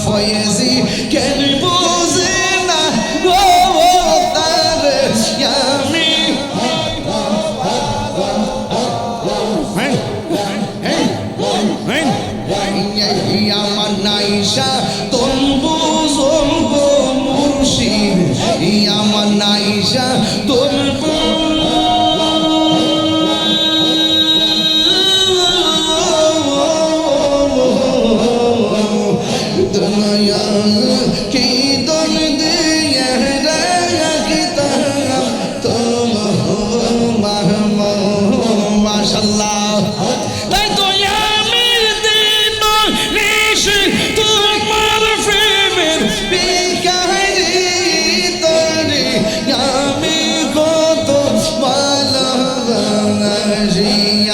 ফয়েজি কেন বুঝে না গো তারে আমি আমার নাইশা তোর বুঝন গো মুর্শিদ আমার নাইশা তোর দুনিয়া কি দন দিয়ে রাখতা তো মাশাআল্লাহ তাই তো আমি দিন নিশি তোমার প্রেমের বিকারি তোরে আমি কত ভালোবাসি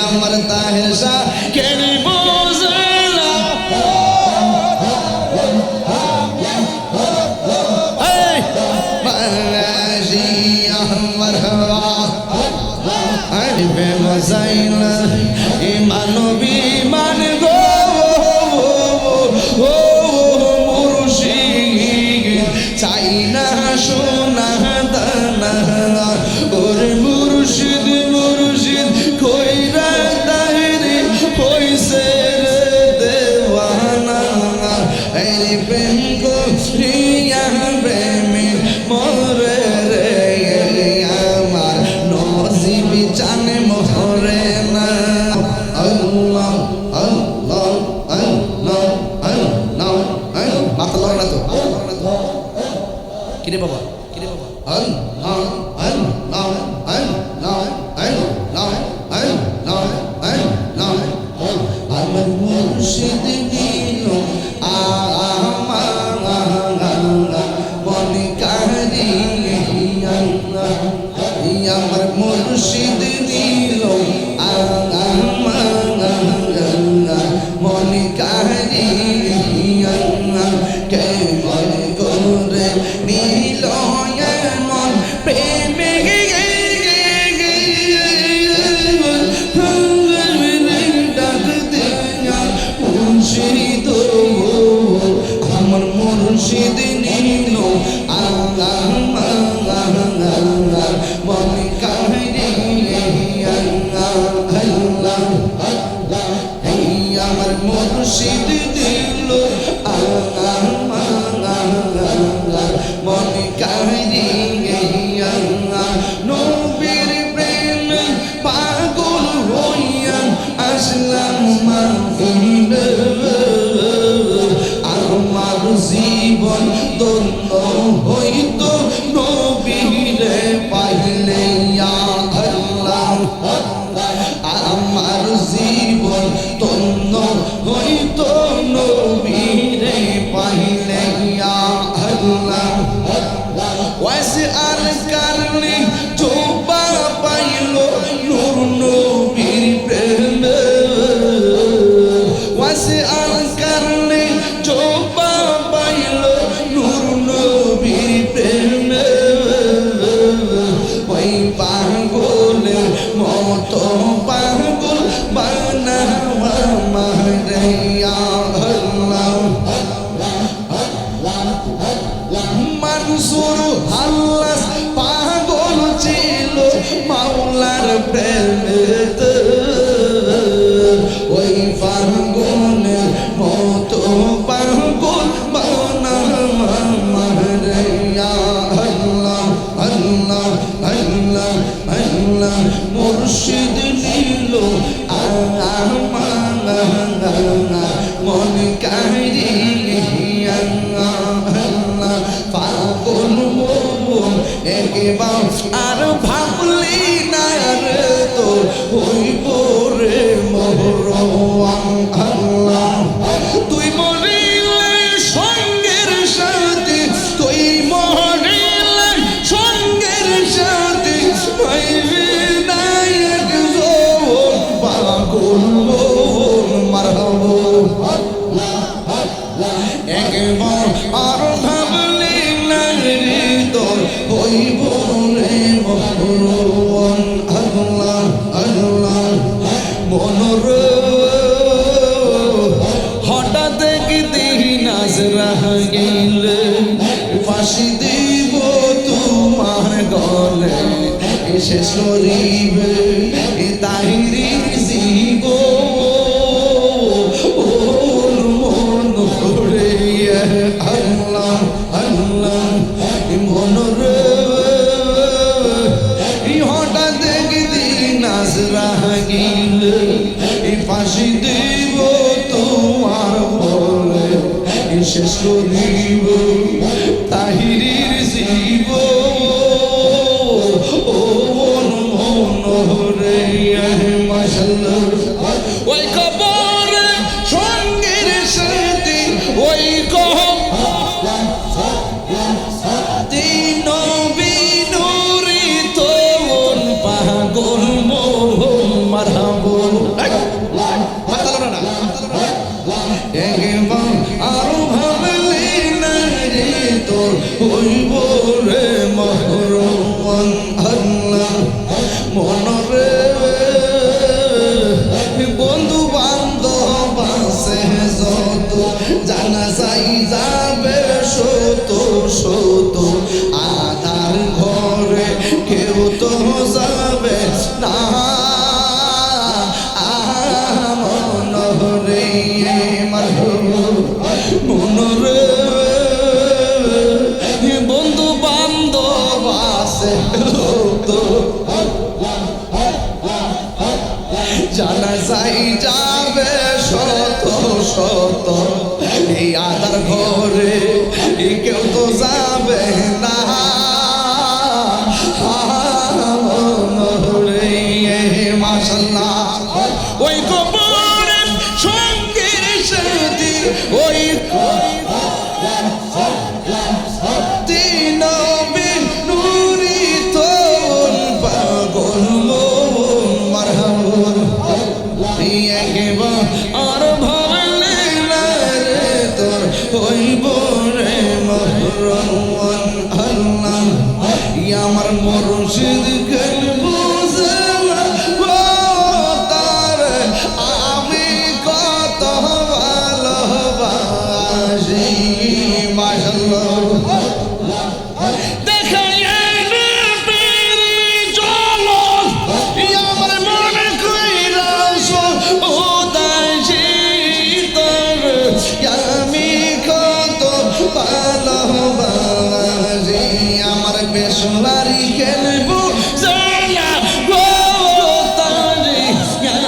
আমার তাহেসা কেন বুঝলা মজাইলা মানবী মান গো মুর্শিদ চাই না সোনা দানা ওর মুর্শিদ মুর্শিদ কইরা তাহরে হইছে রে দেওয়ানা এই প্রেম করিয়া প্রেমে মরে রে আমার নসিব জানে মরে না আল্লাহ আল্লাহ আল্লাহ আল্লাহ মাথা লড়া তো কিরে বাবা আল্লাহ আল্লাহ আল্লাহ আল্লাহ আল্লাহ আল্লাহ আমার মুর্শিদ দিল মনে কারি আমার মুর্শিদ দিল মনে কারি কে মনে করে নীল মন প্রেমে ডাক দেয়া মুর্শিদ আমার মুর্শিদ নীল মনে কারি আমার মুর্শিদ দিল মনে কারি নবীর প্রেম পাগল হইয়া আসলাম মাহফিলে আমার জীবন ধন্য হইত নবীরে পাইলে আল্লাহ আমার জীবন ধন্য হইত নবীরে পাইলে আল্লাহ ওয়াসে আর কারণে জোবা পাইল নূর নবীর প্রেম ওয়াসে আর কারণে জোবা পাইল নূর নবীর প্রেম ওই পাগলের মতো পাগল বানাওয়া মারে আল্লাহ মানসুর হাল্লাস পাগল ছিল মাওলার প্রেমেতে ওই পাগলের মতো পাগল বানাওয়া মারে আল্লাহ আল্লাহ আল্লাহ আল্লাহ মুর্শিদ নীল মন কারি পাগল একবার আর ভাবলি না রে তো হইব রে মোহরম আল্লাহ তুই মরিলে সঙ্গের সাথে তুই মরিলে সঙ্গের সাথে নায়ক জোর পাগল মারহাবা একবার আর ভাবলি না রে তো হইব রে মোহরম আল্লাহ আল্লাহ মনোর হঠাৎ একদিন আজ রাগিলে ফাঁসি দিব তোমার গলে শেষ করিবে তাহিরি জীব মন রে আল্লাহ আল্লাহ মন রে হঠাৎ একদিন আজ রাগিলে ফাঁসি দিব তোমার বলে শেষ করিব তাহিরির জীব ও মন রে মাশাআল্লাহ ওই কবর সঙ্গের সাথে ওই নবী নূরি তোর পাগল মোহন মারহাবো আরো ভাবলে না রে তোর হইব রে মহরমান আল্লাহ মন রে বন্ধু বান্ধব আছে যত জানা যাই যাবে শত শত আধার ঘরে কেউ তো যাবে না মনরে বন্ধু বান্ধব আছে জানা যাই যাবে শত শত এই আধার ঘরে কেউ তো যাবে না মনরে মাশাআল্লাহ ওই কবরের সঙ্গের সাথে ওই নবী নূরি তোর পাগল মোহন মারহাবুর একবার আর ভাবলে না রে তোর হইব রে মহরমান আল্লাহ আমার মুর্শিদ বেসনারি খেলব জানা গো তারে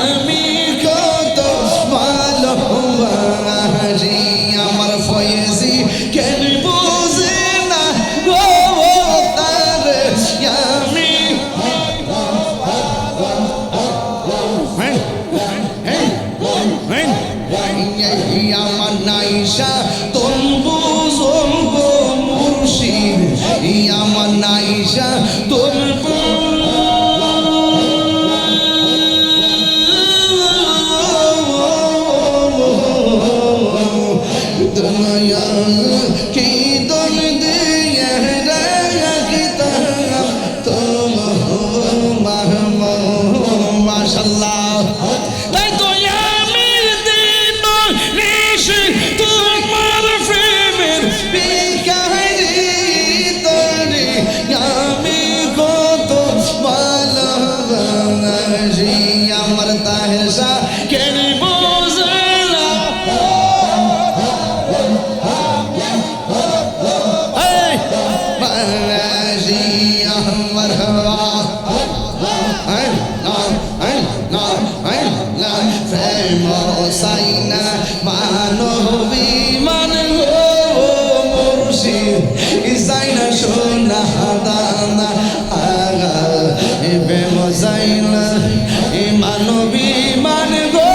আমি কত ভালোবাসি আমার ফয়েজি খেলব জানা গো তারে আমি আমার নাইশা তনবু জলব মুর্শিদ আমার নাইশা তোর দুনিয়া কি দন দিয়ে রাখতা তো মাশাআল্লাহ তাই তো আমি দিন নিশি তোমার প্রেমের বিকারি তোরে আমি কত ভালোবাসি আমার তাহেসা কেন বুঝলা বালাজি আমার হওয়া প্রেম সাইনা মানবী মান মুর্শিদ ইসাইনা সোনা দানা আগা প্রেম সাইনা মানবী মান গো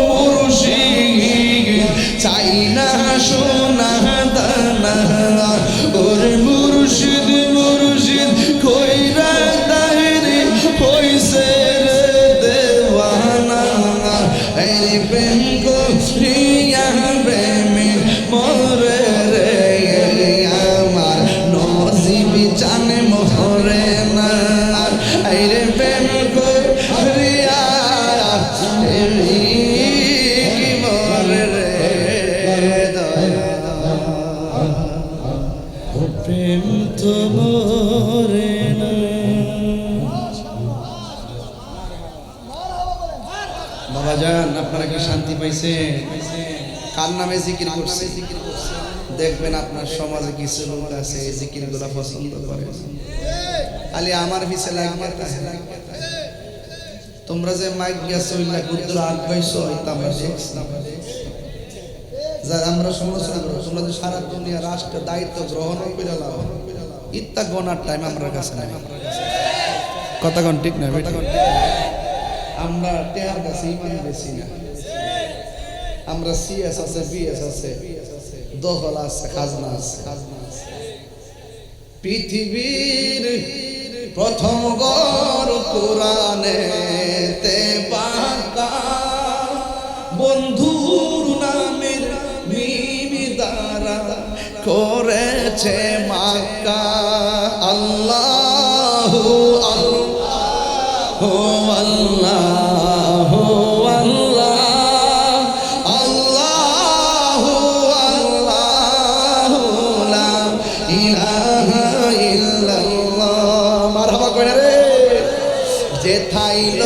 মুর্শিদ চাইনা সোনা দানা ওর মুর্শিদ মুর্শিদ কইরা তাহরি হইছে রে দেওয়ানা এই প্রেম করিয়া প্রেমে মরে রে আমার নসিব জানে মরে না এই রে প্রেম করিয়া কি মরে রে তো মরে না। বাবা যান, আপনারা কি শান্তি পাইছেন? কার নামে জিকির করছে? দেখবেন আপনার সমাজে কিছু লোক আছে এই জিকিরগুলো পছন্দ করে, খালি আমার পিছে লাগবে। তোমরা যে মাইক গেছো গুদ্র আগ পাইছো, আমরা দেখছি। যারা আমরা সমালোচনা করো, তোমরা যে সারা দুনিয়া রাষ্ট্র দায়িত্ব গ্রহণ করে লাও, ইত্যা গনার টাইম আমার কাছে নাই। কথা কোন ঠিক না? আমরা টেহার কাছে ইমান বেশি না। আমরা সিএস আছে, বিএস আছে, দখল আছে, খাজনা আছে। পৃথিবীর প্রথম গর কোরআনেতে পাকা, বন্ধুর নামের মিম দ্বারা করেছে মাক্কা। আল্লাহু আল্লাহু আল্লাহু আল্লাহ, আল্লাহু আল্লাহু লা ইলাহা ইল্লাল্লাহ। মারহাবা কইরা রে। যেথাইল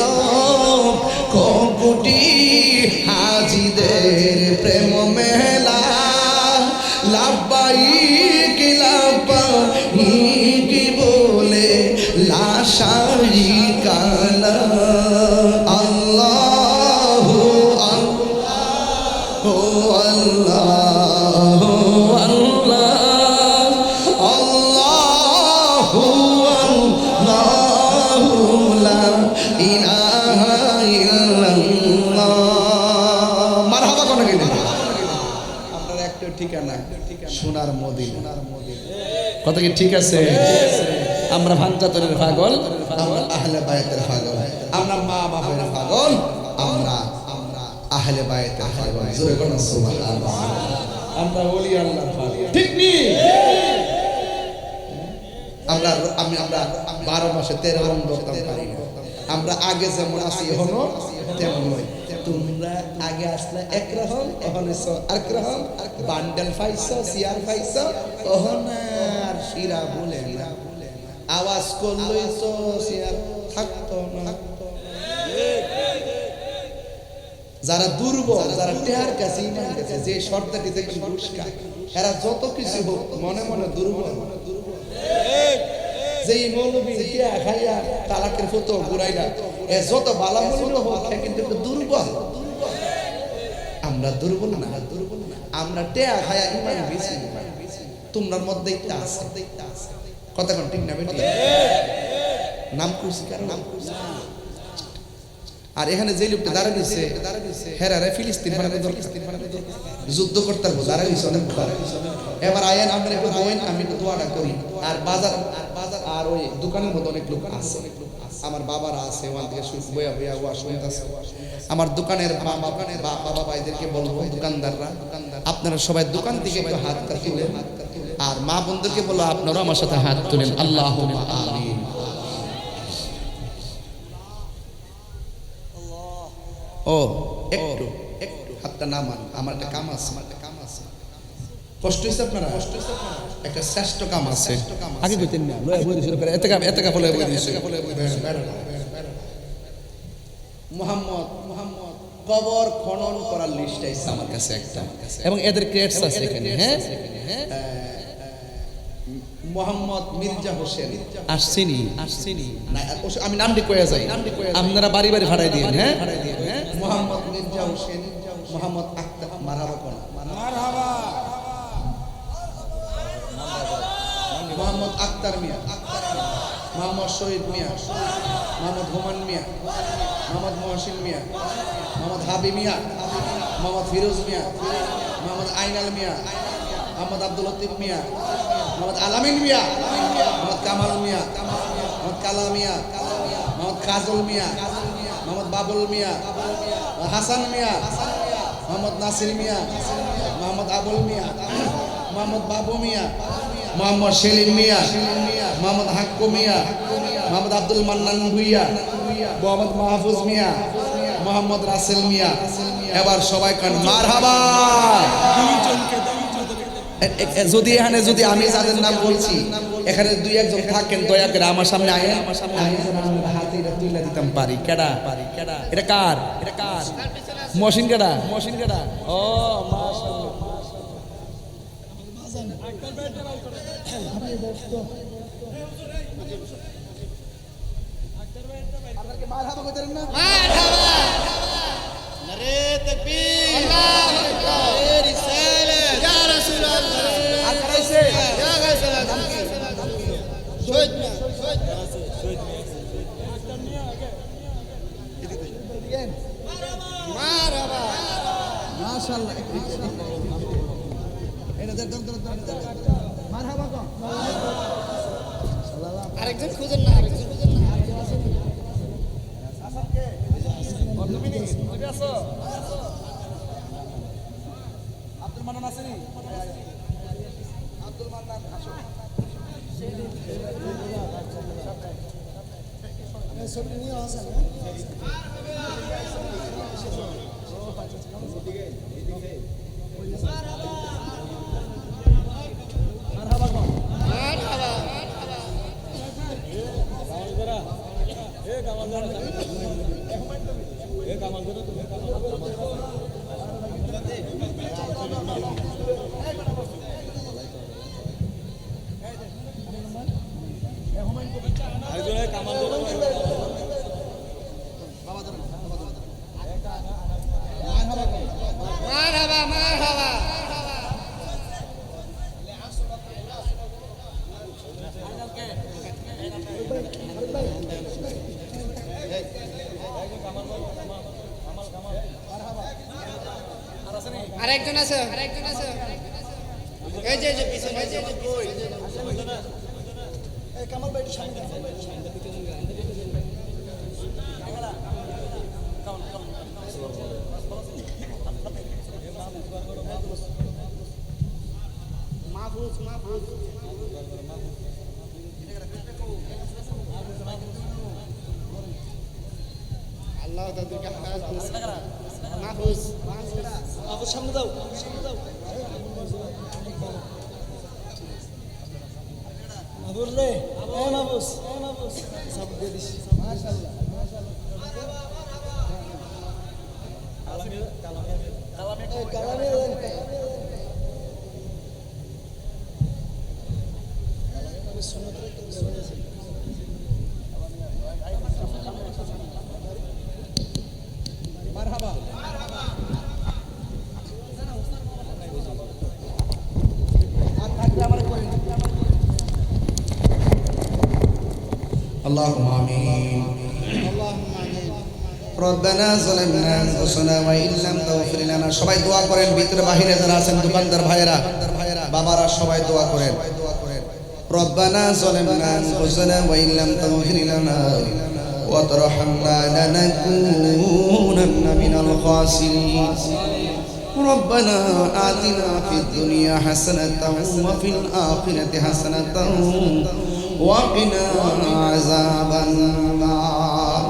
কোটি হাজিদের প্রেম মেলা, লাব্বাইক লাব্বাইক বলে লাশারিকা লাহ। আল্লাহু আল্লাহু আল্লাহু আল্লাহ, আল্লাহু আল্লাহু লা ইলাহা ইল্লাল্লাহ। মারহাবা কোন গেলে আপনার একটা ঠিকানা সোনার মদিনা। কথা কি ঠিক আছে? আমরা ভাঞ্জাতনের পাগল, আমরা আহলে বায়াতের পাগল, আমরা মা বাবার পাগল, আমরা আহলে বায়াতের পাগল। জোরে বলুন সুবহানাল্লাহ। আমরা ওলি আল্লাহর পাগল, ঠিক নি? আমরা 12 মাসে 13 রং করতাম পারি না। আমরা আগে যেমন আছি এখনো তেমন নই। তোমরা আগে আসলে একরকম, এখন এসো আরেকরকম। বান্ডেল পাইছো, চেয়ার পাইছো, ওহন আর শিরা বলে না। আওয়াজ করলেই তো চেয়ার থাকতো না। যারা দুর্বল, যারা টেহার কাছে ইমান গেছে, যে শর্তাটি দেখবেন পুরস্কার, এরা যত কিছু হোক মনে মনে দুর্বল। যেই মৌলবী টিয়া খাইয়া তালাকের ফটো ঘুরাইলা, এ যত বালা মৌলবী হোক কিন্তু একটু দুর্বল। আমরা দুর্বল না, আমরা টেয়া খাইয়া ইমান বেশি। তোমরার মধ্যে একটা আছে। কথা কোন ঠিক না বেটি? নাম করছি কারণ নাম করছি। আর এখানে যে লোকটা দাঁড়িয়ে দিচ্ছে, হেরারে ফিলিস্তিন যুদ্ধ করতে পারবো, দাঁড়িয়ে দিচ্ছে অনেক। এবার আয়েন আমরা একটু বইন, আমি একটু দোয়াটা করি। আর বাজার আর ওই দোকানের মধ্যে অনেক লোক আছে, আমার বাবারা আছে, ওখান থেকে বইয়া বইয়া ওয়া শুনতেছে। আমার দোকানের বাবা ভাইদেরকে বলবো, দোকানদাররা আপনারা সবাই দোকান থেকে একটু হাত তুলেন। আর মা বোনদেরকে বলবো আপনারাও আমার সাথে হাত তুলেন। আল্লাহুম্মা আমিন। ও একটু হাতটা নামান, আমার একটা কাম আছে। কষ্ট হইছে আপনারা? একটা শ্রেষ্ঠ কাম আছে। আগে কইতেন না, লয়া বই দিছিল করে এত কা বলে বই দিছিল। মুহাম্মদ কবর খনন করার লিস্ট আছে আমার কাছে একটা, এবং এদের ক্রেডিটস আছে এখানে। হ্যাঁ, মোহাম্মদ মির্জা হোসেন আসছেনি না, আমি নাম কয়ে যাই, আপনারা বাড়ি বাড়ি ভাড়াই দিন। হ্যাঁ, মোহাম্মদ মির্জা হোসেন, মোহাম্মদ আক্তার। মারহাবা কোন? মারহাবা। মোহাম্মদ আক্তার মিয়া, মোহাম্মদ শহীদ মিয়া, মোহাম্মদ হুমান মিয়া, মোহাম্মদ মহসিন মিয়া, মোহাম্মদ হাবি মিয়া, মোহাম্মদ ফিরোজ মিয়া, মোহাম্মদ আইনাল মিয়া, মোহাম্মদ আব্দুল লতিফ মিয়া, মোহাম্মদ আলামিন মিয়া, মোহাম্মদ কামাল মিয়া, মোহাম্মদ কালা মিয়া, মোহাম্মদ কাজল মিয়া, মোহাম্মদ বাবুল মিয়া, হাসান মিয়া, মোহাম্মদ নাসির মিয়া, মোহাম্মদ আবুল মিয়া, মোহাম্মদ বাবু মিয়া, মোহাম্মদ সেলিম মিয়া, মোহাম্মদ হাক্কু মিয়া, মোহাম্মদ আব্দুল মান্নান ভুইয়া, মোহাম্মদ মাহফুজ মিয়া, মোহাম্মদ রাসেল মিয়া। এবার সবাই কান মারহাবা। যদি এখানে যদি আমি যাদের নাম বলছি এখানে দুই একজন থাকেন দয়া করে আমার সামনে আয়েন, আমি যেন আমার হাতে এটা তুলে দিতাম পারি। কেডা এটা কার মহসিন কেডা ও মাশাআল্লাহ আপনাকে মারহাবা কইতেন না? মারহাবা নারে তাকবীর আল্লাহু আকবার রিসালাত ইয়া রাসূলুল্লাহ আর কাইছে ইয়া গায়সালাত শহীদ মারহাবা মাশাআল্লাহ এটা দর মারহাবা কো আরেকজন খুঁজেন না আব্দুল মান্নান আসেনি? আব্দুল মান্নান আসো। ছবি নিয়ে আসেন। আরেকজন আছে এই যে পিছনে এই কামাল ভাই সামনে আল্লাহ তাদেরকে মাহফুজ সামনে দাও রে মাহফুজ সব দিয়ে দিস মাশাআল্লাহ কালামে মারহাবা اللهم آمين ربنا ظلمنا أنفسنا وإن لم تغفر لنا সবাই দোয়া করেন ভিতরে বাহিরে যারা আছেন দোকানদার ভাইরা বাবারা সবাই দোয়া করেন ربنا ظلمنا أنفسنا وإن لم تغفر لنا وترحمنا لنكونن من الخاسرين ربنا آتنا في الدنيا حسنة وفي الآخرة حسنة وقنا عذاب النار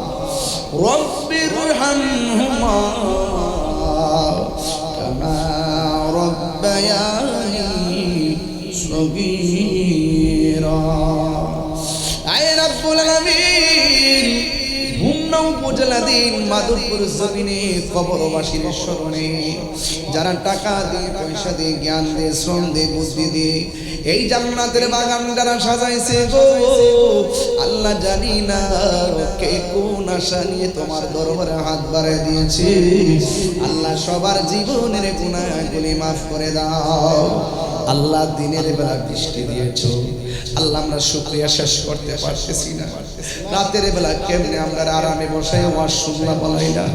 رب ارحمهما كما ربياني صغيرا أي رب العالمين উপজেলাধীন মাধবপুর জমিনে কবরবাসীর স্মরণে যারা টাকা দিয়ে পয়সা দিয়ে জ্ঞান দিয়ে শ্রম দিয়ে বুদ্ধি দিয়ে এই জান্নাতের বাগান যারা সাজাইছে গো আল্লাহ জানি না কে কোন আশা নিয়ে তোমার দরবারে হাত বাড়ায় দিয়েছে আল্লাহ সবার জীবনের গুনাহগুলি মাফ করে দাও আল্লাহ দিনের বেলা বৃষ্টি দিয়েছো আল্লাহ আমরা শুকরিয়া শেষ করতে পারতেছি না রাতের বেলা কেমনে আমরা আরামে বসে ওয়াজ শুনলাম বলাই না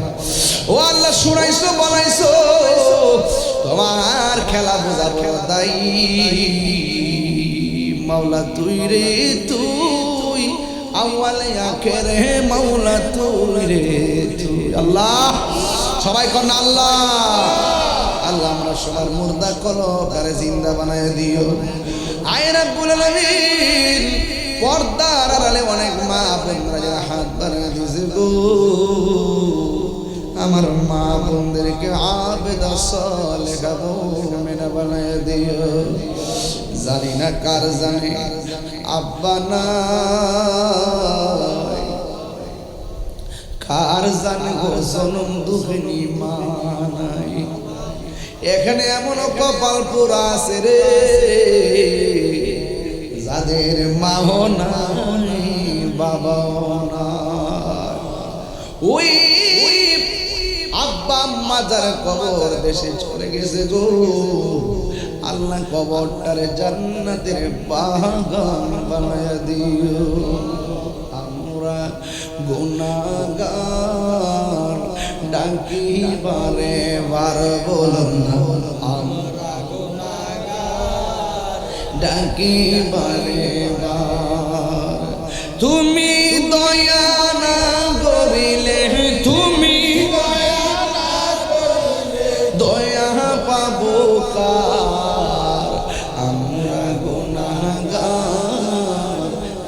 ও আল্লাহ শুনাইছো বলাইছো তোমার খেলা বোঝাবো দাই মাওলা তুই রে তুই আউয়ালে আখেরে মাওলা তুই রে তুই আল্লাহ সবাই কোন আল্লাহ আল্লাহ আমরা সবার মুর্দা কলবটারে জিন্দা বানায় দিও আয় রাব্বুল আলামিন পর্দার আড়ালে অনেক মা বোনরা যারা হাত বাড়িয়ে দিয়েছে গো আমার মা বোনদেরকে আবেদা সালেহা মুমিনা বানায় দিও জানি না কার জানে আব্বা নাই, কার জানে গো জনম দুঃখিনী মা নাই। এখানে এমন কপাল পোড়া আছে রে যাদের মাও নাই বাবাও নাই। ওই আব্বা আম্মা যারা কবর দেশে চলে গেছে গো, আল্লাহ কবরটারে জান্নাতের বাগান বানায়া দিও। আমরা গুনাহগার ডাকি বারে বার বলুন না, আমরা গুনাহগার ডাকি বারে বার। তুমি দয়া না করিলে, তুমি দয়া পাবো কার? আমরা গুনাহগার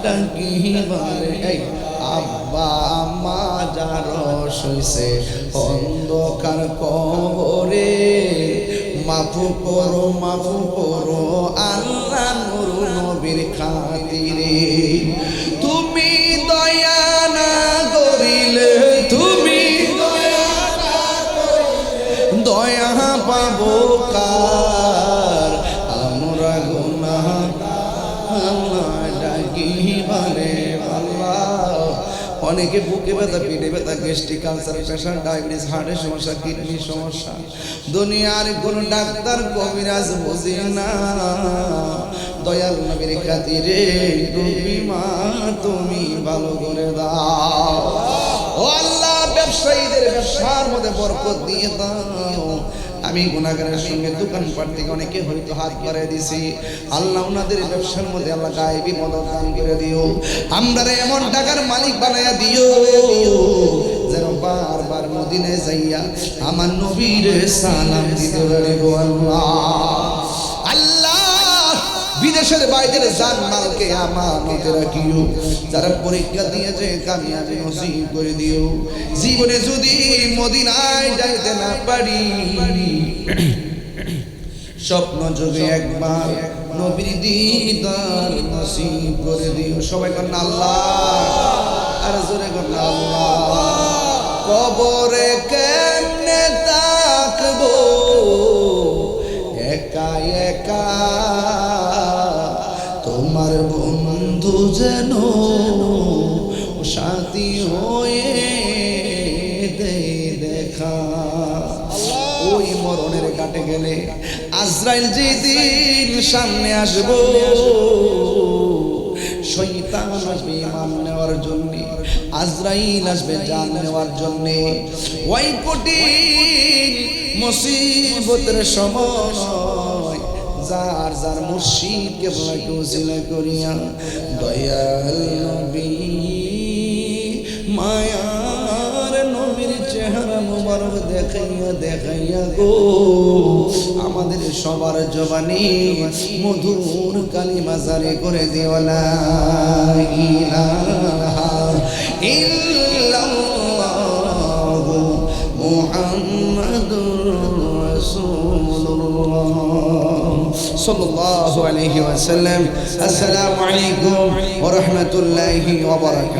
ডাকি বারে। আব্বা আম্মা যার সইছে অন্ধকার কবরে, মাফু করো মাফু করো আল্লাহ নূর নবীর খাতিরে। তুমি দয়া না করিলে, তুমি দয়া পাবো কার? আমরা গুনাহগার ডাকি বারে আল্লাহ। অনেকে বুকে ব্যথা, পিঠে ব্যথা, গ্যাস্ট্রিক, ক্যান্সার, প্রেশার, ডায়াবেটিস, হার্টের সমস্যা, কিডনির সমস্যা, দুনিয়ার কোন ডাক্তার কবিরাজ বোঝে না। দয়াল নবীর খাতিরে রবি মা তুমি ভালো করে দাও। ও আল্লাহ, ব্যবসায়ীদের ব্যবসার মধ্যে বরকত দিয়ে দাও। আমি গুনাহগারের সঙ্গে দোকানপাট থেকে অনেকে হয়তো হাত বাড়িয়ে দিছি, আল্লাহ ওনাদের ব্যবসার মধ্যে আল্লাহ গায়েবী মদত দান করে দিও। আমরা এমন টাকার মালিক বানায়া দিও যেন বারবার মদিনায় যাইয়া আমার নবীর সালাম দিতে পারে গো আল্লাহ। আল্লাহ বিদেশের বাইরের জান মালকে আমানতে রাখিও, যারা পরীক্ষা দিয়েছে কামিয়াবি নসিব করে দিও। জীবনে যদি মদিনায় যাইতে না পারি, স্বপ্ন যোগে একবার নবীর দিদার নসিব করে দিও। সবাই করেন আল্লাহ, আর জোরে করেন আল্লাহ। কবরে কেমনে থাকবো একা একা, তোমার বন্ধু যেন সাথী হয়ে দে দেখা। ওই মরণের কাটে গেলে আজরাইল যেদিন সামনে আসবো, শয়তান আসবে ইমান নেওয়ার জন্য, আজরাইল আসবে জান নেওয়ার জন্য। ওই কঠিন মুসিবতের সময় যার যার মুর্শিদ কেবলাকে ওসিলা করিয়া দয়াল নবী মায়ার নবীর চেহারা মুবারক দেখাইয়া দেখাইয়া গো আমাদের সবার জবানে মধুর কালিমা জারি করে দিও। লা ইলাহা ইল্লাল্লাহু মুহাম্মাদুর রাসূলুল্লাহ সাল্লাল্লাহু আলাইহি ওয়াসাল্লাম। আসসালামু আলাইকুম ওয়া রাহমাতুল্লাহি ওয়া বারাকাতুহু।